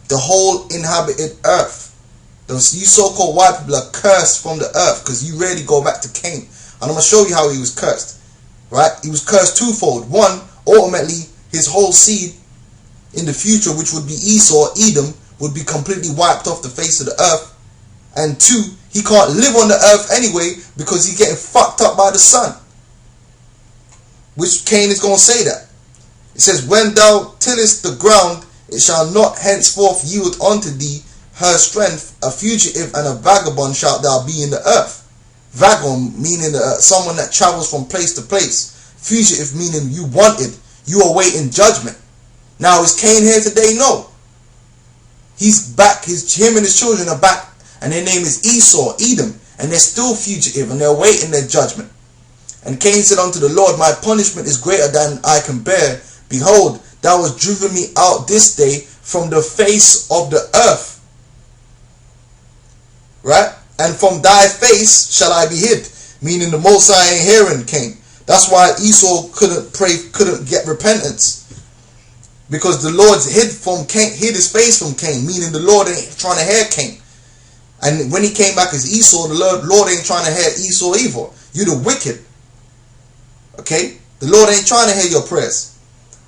the whole inhabited earth. You so-called white people are cursed from the earth because you rarely go back to Cain. And I'm going to show you how he was cursed. Right? He was cursed twofold. One, ultimately, his whole seed in the future, which would be Esau, Edom, would be completely wiped off the face of the earth. And two, he can't live on the earth anyway because he's getting fucked up by the sun. Which Cain is going to say that. It says, when thou tillest the ground, it shall not henceforth yield unto thee her strength. A fugitive and a vagabond shalt thou be in the earth. Vagabond meaning someone that travels from place to place. Fugitive meaning you wanted. You awaiting judgment. Now is Cain here today? No. He's back. Him and his children are back. And their name is Esau, Edom. And they're still fugitive and they're awaiting their judgment. And Cain said unto the Lord, my punishment is greater than I can bear. Behold, thou hast driven me out this day from the face of the earth. Right? And from thy face shall I be hid. Meaning the Most High ain't hearing Cain. That's why Esau couldn't get repentance. Because the Lord hid his face from Cain. Meaning the Lord ain't trying to hear Cain. And when he came back as Esau, the Lord ain't trying to hear Esau either. You the wicked. Okay? The Lord ain't trying to hear your prayers.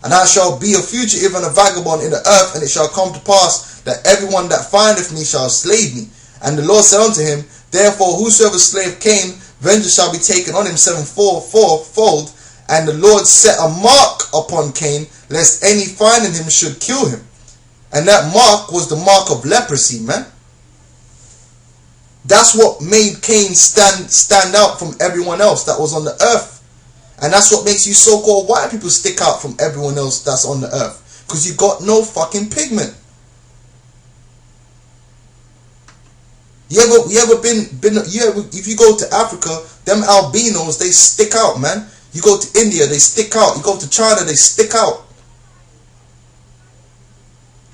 And I shall be a fugitive and a vagabond in the earth, and it shall come to pass that everyone that findeth me shall slay me. And the Lord said unto him, therefore whosoever slaved Cain, vengeance shall be taken on him sevenfold. And the Lord set a mark upon Cain, lest any finding him should kill him. And that mark was the mark of leprosy, man. That's what made Cain stand out from everyone else that was on the earth. And that's what makes you so-called white people stick out from everyone else that's on the earth. Because you got no fucking pigment. If you go to Africa, them albinos, they stick out, man. You go to India, they stick out. You go to China, they stick out.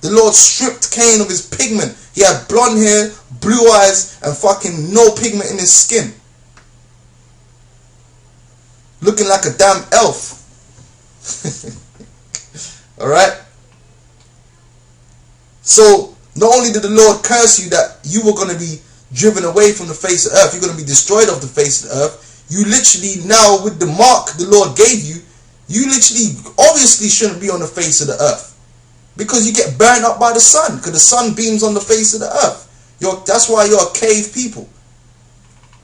The Lord stripped Cain of his pigment. He had blonde hair, blue eyes, and fucking no pigment in his skin. Looking like a damn elf. Alright? So, not only did the Lord curse you that you were going to be driven away from the face of the earth, you're going to be destroyed off the face of the earth, you literally now, with the mark the Lord gave you, you literally obviously shouldn't be on the face of the earth. Because you get burned up by the sun, because the sun beams on the face of the earth. That's why you're a cave people.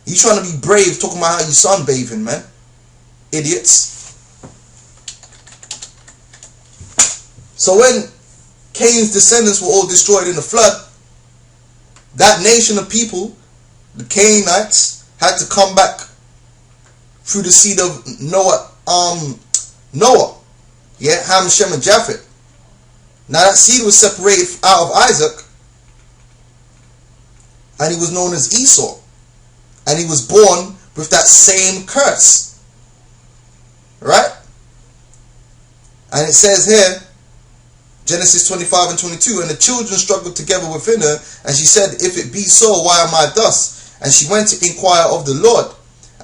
You trying to be brave, talking about how you sunbathing, man. Idiots. So when Cain's descendants were all destroyed in the flood, that nation of people, the Canaanites, had to come back through the seed of Noah. Yeah, Ham, Shem, and Japheth. Now that seed was separated out of Isaac, and he was known as Esau, and he was born with that same curse. Right? And it says here, Genesis 25 and 22, and the children struggled together within her, and she said, if it be so, why am I thus? And she went to inquire of the Lord.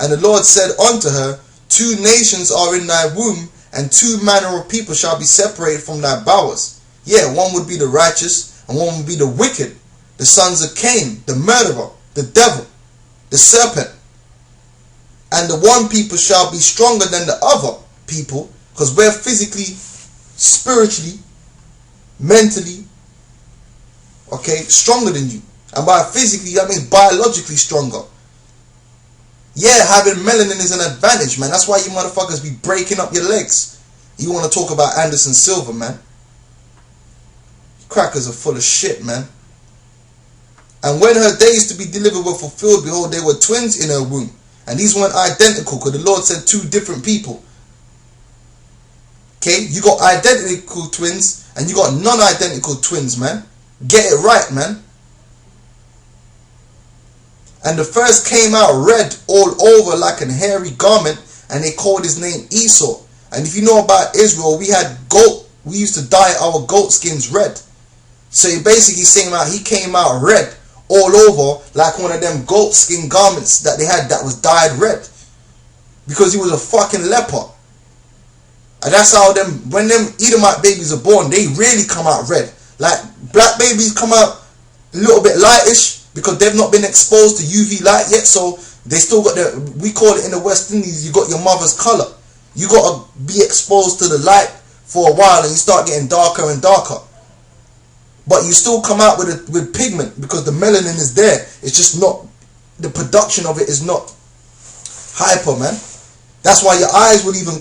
And the Lord said unto her, 2 nations are in thy womb, and 2 manner of people shall be separated from thy bowels. Yeah, one would be the righteous, and one would be the wicked, the sons of Cain, the murderer, the devil, the serpent. And the one people shall be stronger than the other people, because we're physically, spiritually, mentally, okay, stronger than you. And by physically, that means biologically stronger. Yeah, having melanin is an advantage, man. That's why you motherfuckers be breaking up your legs. You want to talk about Anderson Silva, man. Crackers are full of shit, man. And when her days to be delivered were fulfilled, behold, there were twins in her womb. And these weren't identical, because the Lord said 2 different people. Okay, you got identical twins, and you got non-identical twins, man. Get it right, man. And the first came out red all over like an hairy garment, and they called his name Esau. And if you know about Israel, we used to dye our goat skins red. So you're basically saying that he came out red all over like one of them goat skin garments that they had that was dyed red. Because he was a fucking leper. And that's how when them Edomite babies are born, they really come out red. Like Black babies come out a little bit lightish because they've not been exposed to UV light yet, so they still got the, we call it in the West Indies, you got your mother's color. You got to be exposed to the light for a while and you start getting darker and darker. But you still come out with pigment because the melanin is there. It's just not, the production of it is not hyper, man. That's why your eyes will even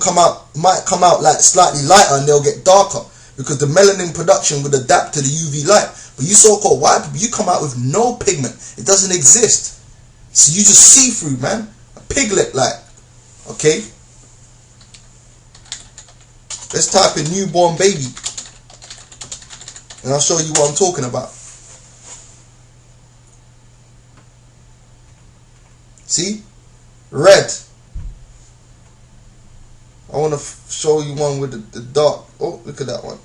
might come out like slightly lighter and they'll get darker because the melanin production would adapt to the UV light. But you so-called white people, you come out with no pigment. It doesn't exist. So you just see through, man. A piglet like. Okay. Let's type in newborn baby. And I'll show you what I'm talking about. See? Red. I want to show you one with the dark. Oh, look at that one.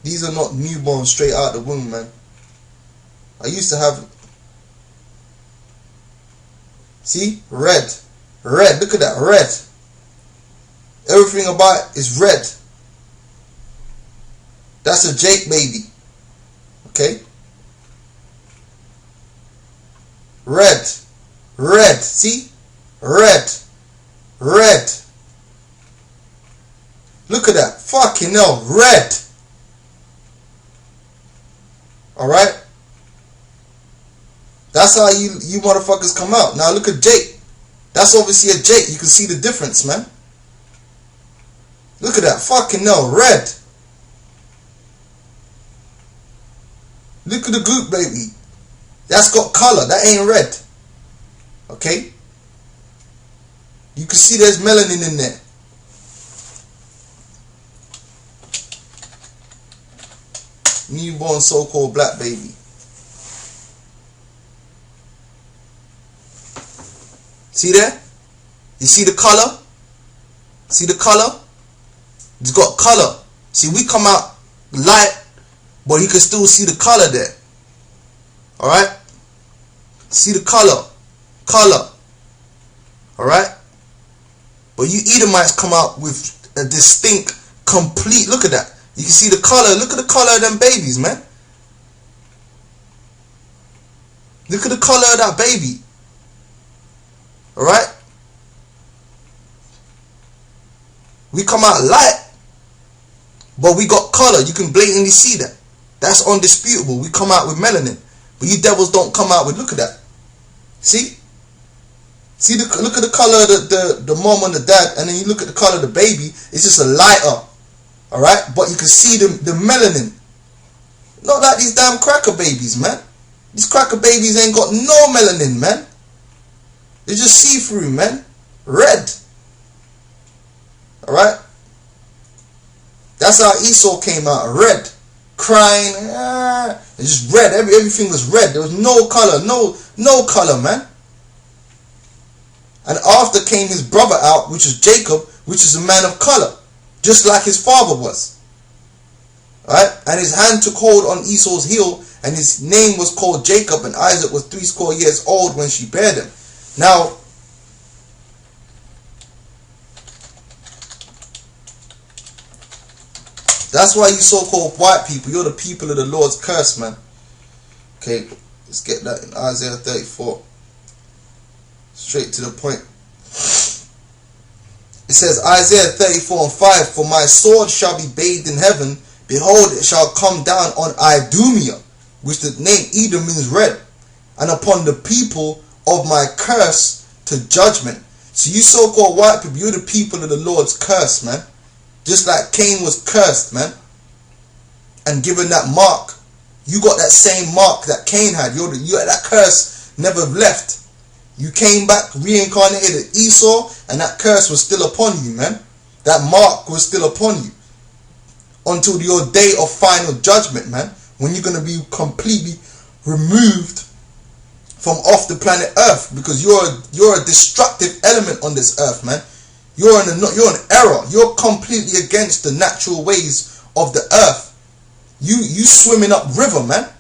These are not newborn straight out the womb, man. I used to have. See? Red. Red. Look at that. Red. Everything about it is red. That's a Jake baby. Okay? Red. Red. See? Red. Red. Look at that. Fucking hell. Red. Alright? That's how you motherfuckers come out. Now look at Jake. That's obviously a Jake. You can see the difference, man. Look at that. Fucking hell. Red. Look at the goop, baby. That's got color. That ain't red. Okay? You can see there's melanin in there. Newborn so-called black baby. See there? You see the color? See the color? It's got color. See, we come out light, but you can still see the color there. Alright? See the color. Color. Alright? But you Edomites come out with a distinct, complete, look at that. You can see the color. Look at the color of them babies, man. Look at the color of that baby. Alright? We come out light, but we got color. You can blatantly see that. That's undisputable. We come out with melanin. But you devils don't come out with, look at that. See? See, look at the color of the mom and the dad, and then you look at the color of the baby. It's just a lighter. Alright? But you can see the melanin. Not like these damn cracker babies, man. These cracker babies ain't got no melanin, man. They just see-through, man. Red. Alright? That's how Esau came out. Red. Crying. It's just red. Everything was red. There was no color. No color, man. And after came his brother out, which is Jacob, which is a man of color. Just like his father was. Alright? And his hand took hold on Esau's heel, and his name was called Jacob, and Isaac was 80 years old when she bare him. Now, that's why you so-called white people, you're the people of the Lord's curse, man. Okay, let's get that in Isaiah 34. Straight to the point. It says, Isaiah 34:5, for my sword shall be bathed in heaven, behold, it shall come down on Idumea, which the name Edom means red, and upon the people of my curse to judgment. So you so-called white people, you're the people of the Lord's curse, man. Just like Cain was cursed, man, and given that mark. You got that same mark that Cain had. You're that curse never left. You came back reincarnated as Esau, and that curse was still upon you, man. That mark was still upon you until your day of final judgment, man, when you're going to be completely removed from off the planet Earth, because you're a destructive element on this earth, man. You're an error. You're completely against the natural ways of the earth. You swimming up river, man.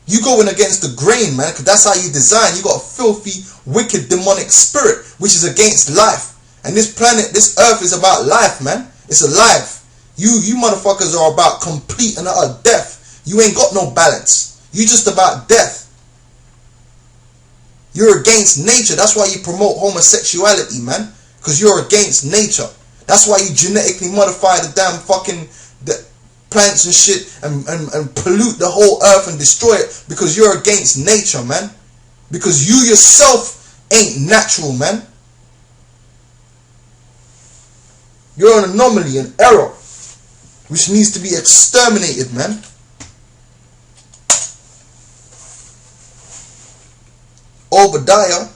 You going against the grain, man, because that's how you design. You got a filthy, wicked, demonic spirit, which is against life. And this planet, this earth is about life, man. It's alive. You motherfuckers are about complete and utter death. You ain't got no balance. You just about death. You're against nature. That's why you promote homosexuality, man. Because you're against nature. That's why you genetically modify the damn fucking plants and shit and pollute the whole earth and destroy it, because you're against nature, man. Because you yourself ain't natural, man. You're an anomaly, an error, which needs to be exterminated, man. Obadiah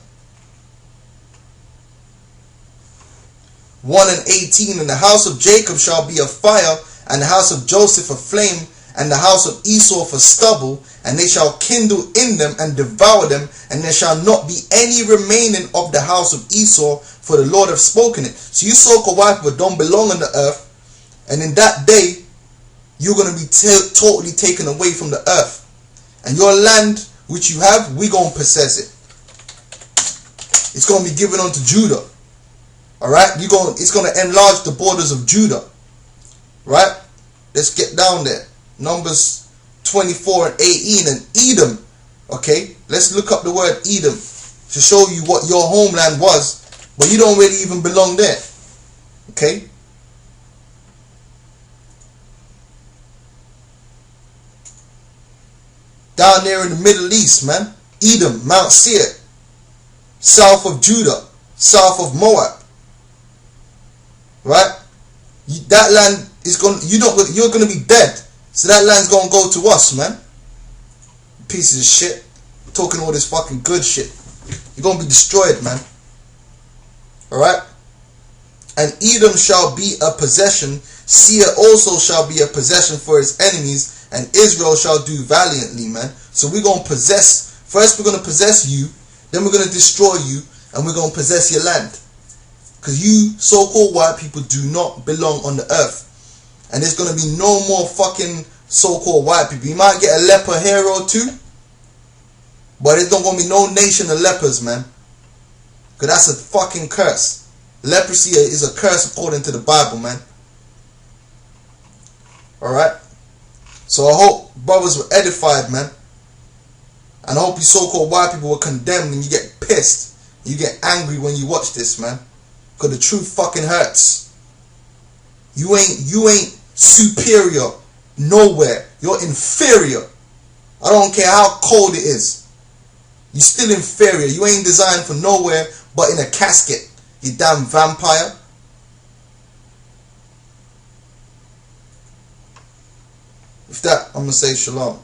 1:18, and the house of Jacob shall be a fire, and the house of Joseph a flame, and the house of Esau for stubble, and they shall kindle in them and devour them, and there shall not be any remaining of the house of Esau, for the Lord hath spoken it. So you so-called white people don't belong on the earth, and in that day you're going to be totally taken away from the earth, and your land which you have, we going to possess it. It's going to be given unto Judah. Alright? It's going to enlarge the borders of Judah. Right? Let's get down there. Numbers 24:18, and Edom. Okay? Let's look up the word Edom to show you what your homeland was, but you don't really even belong there. Okay? Down there in the Middle East, man. Edom, Mount Seir. South of Judah, south of Moab, right? That land is going. You're going to be dead. So that land's going to go to us, man. Pieces of shit, talking all this fucking good shit. You're going to be destroyed, man. All right. And Edom shall be a possession. Seir also shall be a possession for his enemies, and Israel shall do valiantly, man. So we're going to possess. First, we're going to possess you. Then we're going to destroy you, and we're going to possess your land. Because you so-called white people do not belong on the earth. And there's going to be no more fucking so-called white people. You might get a leper here or two, but there's not going to be no nation of lepers, man. Because that's a fucking curse. Leprosy is a curse according to the Bible, man. Alright? So I hope brothers were edified, man. And I hope you so-called white people were condemned, and you get pissed. You get angry when you watch this, man. Because the truth fucking hurts. You ain't superior nowhere. You're inferior. I don't care how cold it is. You're still inferior. You ain't designed for nowhere but in a casket. You damn vampire. With that, I'm going to say shalom.